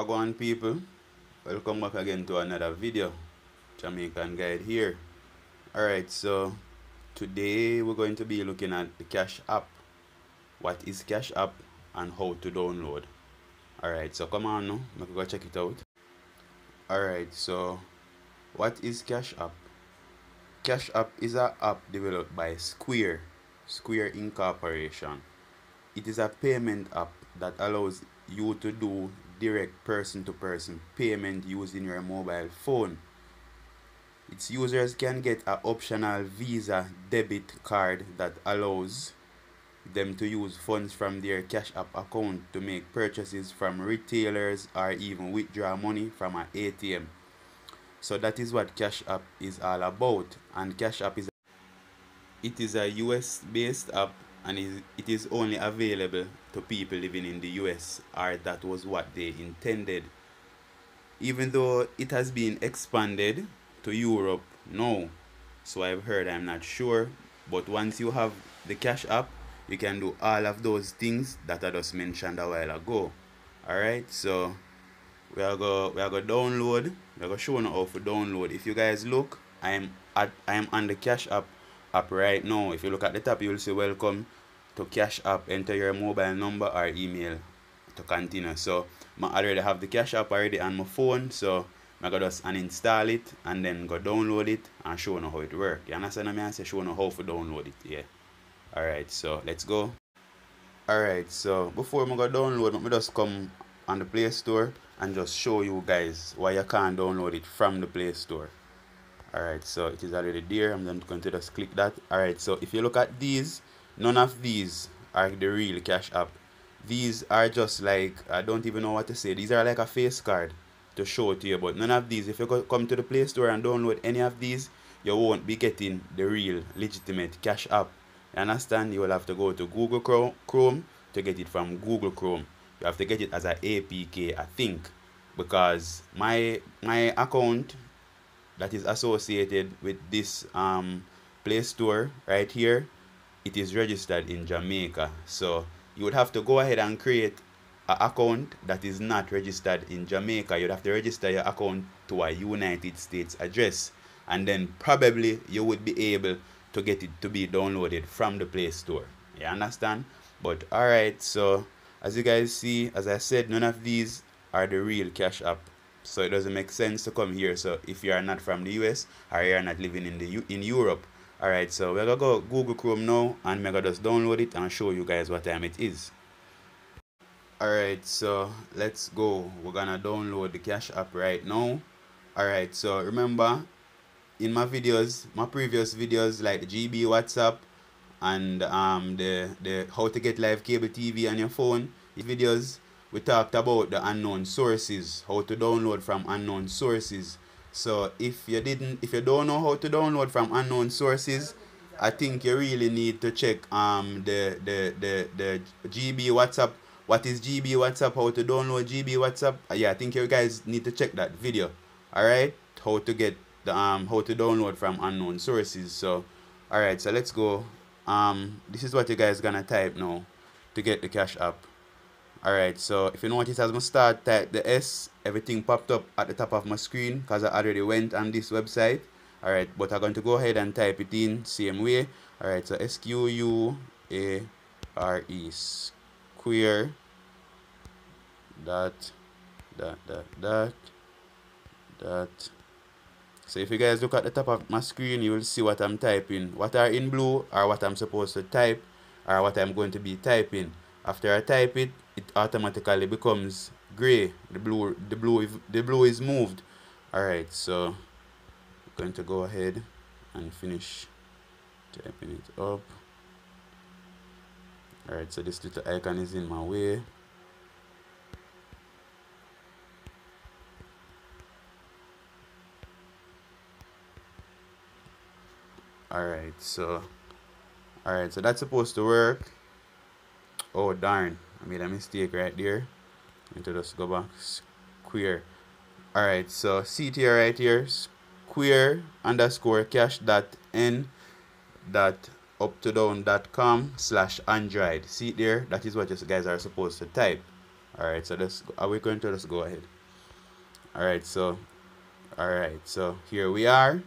Wagwan people, welcome back again to another video. Jamaican guide here. Alright, so today we're going to be looking at the Cash app. What is Cash app and how to download. Alright, so come on now, let's go check it out. Alright, so what is Cash app? Cash app is an app developed by Square Incorporation. It is a payment app that allows you to do direct person-to-person payment using your mobile phone. Its users can get an optional Visa debit card that allows them to use funds from their Cash App account to make purchases from retailers or even withdraw money from an ATM. So that is what Cash App is all about. And Cash App is a US based app, and it is only available to people living in the US, or that was what they intended. Even though it has been expanded to Europe now, so I've heard, I'm not sure, but once you have the Cash app, you can do all of those things that I just mentioned a while ago. Alright, so we are go download. We are go show you how to download. If you guys look, I am on the Cash app right now. If you look at the top, you will see welcome to Cash app. Enter your mobile number or email to continue. So I already have the Cash app already on my phone, so I go just uninstall it and then go download it and show you how it works. You understand what I say? Show you how to download it. Yeah. Alright, so let's go. Alright, so before I go download, I just come on the Play Store and just show you guys why you can't download it from the Play Store. Alright, so it is already there. I'm then going to just click that. Alright, so if you look at these, none of these are the real Cash app. These are just like, I don't even know what to say. These are like a face card to show to you, but none of these, if you come to the Play Store and download any of these, you won't be getting the real legitimate Cash app. You understand? You will have to go to Google Chrome to get it from Google Chrome. You have to get it as an APK, I think, because my account that is associated with this Play Store right here, it is registered in Jamaica. So you would have to go ahead and create an account that is not registered in Jamaica. You'd have to register your account to a United States address, and then probably you would be able to get it to be downloaded from the Play Store. You understand? But alright, so as you guys see, as I said, none of these are the real Cash app. So it doesn't make sense to come here. So if you are not from the US or you are not living in Europe, alright, so we're gonna go Google Chrome now and we're gonna just download it and show you guys what time it is. Alright, so let's go. We're gonna download the Cash app right now. Alright, so remember, in my videos, my previous videos, like the GB WhatsApp and the how to get live cable TV on your phone videos, we talked about the unknown sources, how to download from unknown sources. So if you don't know how to download from unknown sources, I think you really need to check the GB WhatsApp. What is GB WhatsApp? How to download GB WhatsApp? Yeah, I think you guys need to check that video. Alright, how to get the how to download from unknown sources. So alright, so let's go. This is what you guys gonna type now to get the Cash app. Alright, so if you notice, as I start type the S, everything popped up at the top of my screen because I already went on this website. Alright, but I'm going to go ahead and type it in same way. Alright, so SQUARE Square dot. So if you guys look at the top of my screen, you will see what I'm typing. What are in blue are what I'm supposed to type, or what I'm going to be typing. After I type it, it automatically becomes gray. The blue is moved. Alright, so I'm going to go ahead and finish typing it up. Alright, so this little icon is in my way. Alright, so that's supposed to work. Oh darn, I made a mistake right there. I need to just go back. Square. Alright, so see it here right here. Square underscore cash dot n dot uptodown.com/Android. See it there? That is what you guys are supposed to type. Alright, so are we going to just go ahead? Alright, so here we are.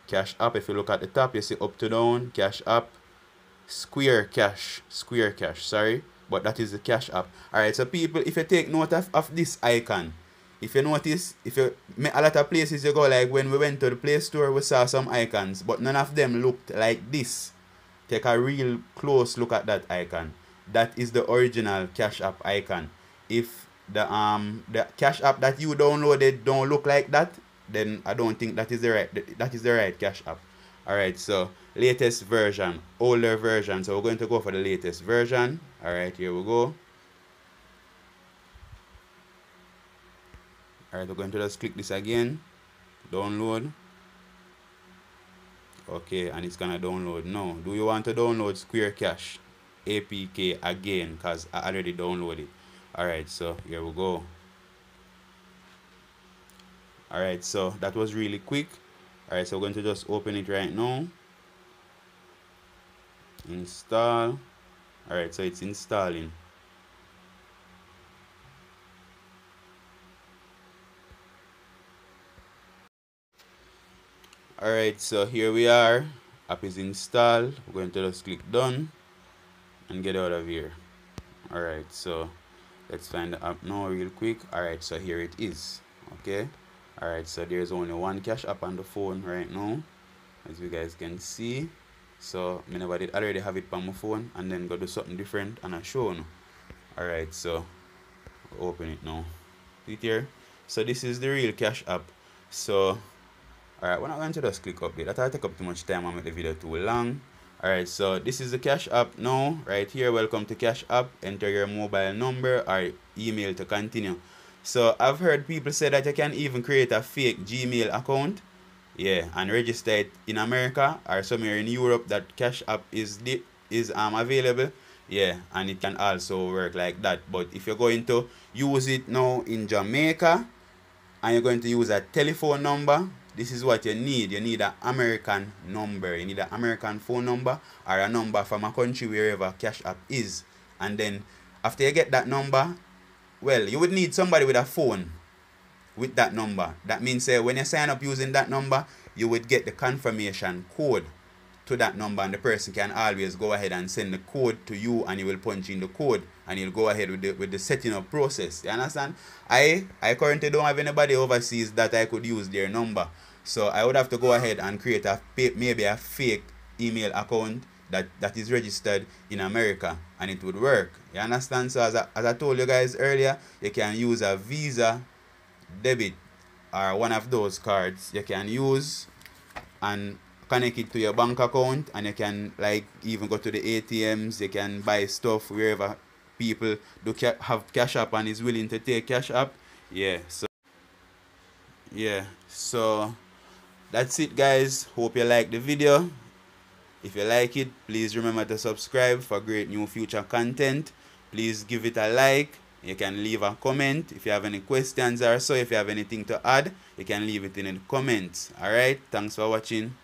Cash App. If you look at the top, you see up to down, Cash App, Square Cash, sorry, but that is the Cash App. Alright, so people, if you take note of this icon, if you notice, if you a lot of places you go, like when we went to the Play Store, we saw some icons, but none of them looked like this. Take a real close look at that icon. That is the original Cash App icon. If the Cash App that you downloaded don't look like that, then I don't think that is the right Cash App. Alright, so latest version, older version. So we're going to go for the latest version. Alright, here we go. Alright, we're going to just click this again. Download. Okay, and it's gonna download now. Do you want to download Square Cash APK again? Because I already downloaded it. Alright, so here we go. Alright, so that was really quick. Alright, so we're going to just open it right now. Install. Alright, so it's installing. Alright, so here we are. App is installed. We're going to just click done and get out of here. Alright, so let's find the app now real quick. Alright, so here it is. Okay. Alright, so there's only one Cash App on the phone right now, as you guys can see. So I never did already have it on my phone, and then go do something different and I show you. Alright, so open it now. See it here? So this is the real Cash App. So alright, we're not going to just click update. That will take up too much time and make the video too long. Alright, so this is the Cash App now. Right here, welcome to Cash App. Enter your mobile number or email to continue. So I've heard people say that you can even create a fake Gmail account. Yeah, and register it in America or somewhere in Europe that Cash App is available. Yeah, and it can also work like that. But if you're going to use it now in Jamaica and you're going to use a telephone number, this is what you need. You need an American number. You need an American phone number or a number from a country wherever Cash App is. And then after you get that number, well, you would need somebody with a phone with that number. That means when you sign up using that number, you would get the confirmation code to that number, and the person can always go ahead and send the code to you, and you will punch in the code and you'll go ahead with the setting up process. You understand? I currently don't have anybody overseas that I could use their number, so I would have to go ahead and create maybe a fake email account that is registered in America, and it would work. You understand? So as I told you guys earlier, you can use a Visa debit or one of those cards you can use and connect it to your bank account, and you can like even go to the ATMs. You can buy stuff wherever people have Cash App and is willing to take Cash App. Yeah, so that's it, guys. Hope you like the video. If you like it, please remember to subscribe for great new future content. Please give it a like. You can leave a comment if you have any questions or so. If you have anything to add, you can leave it in the comments. Alright, thanks for watching.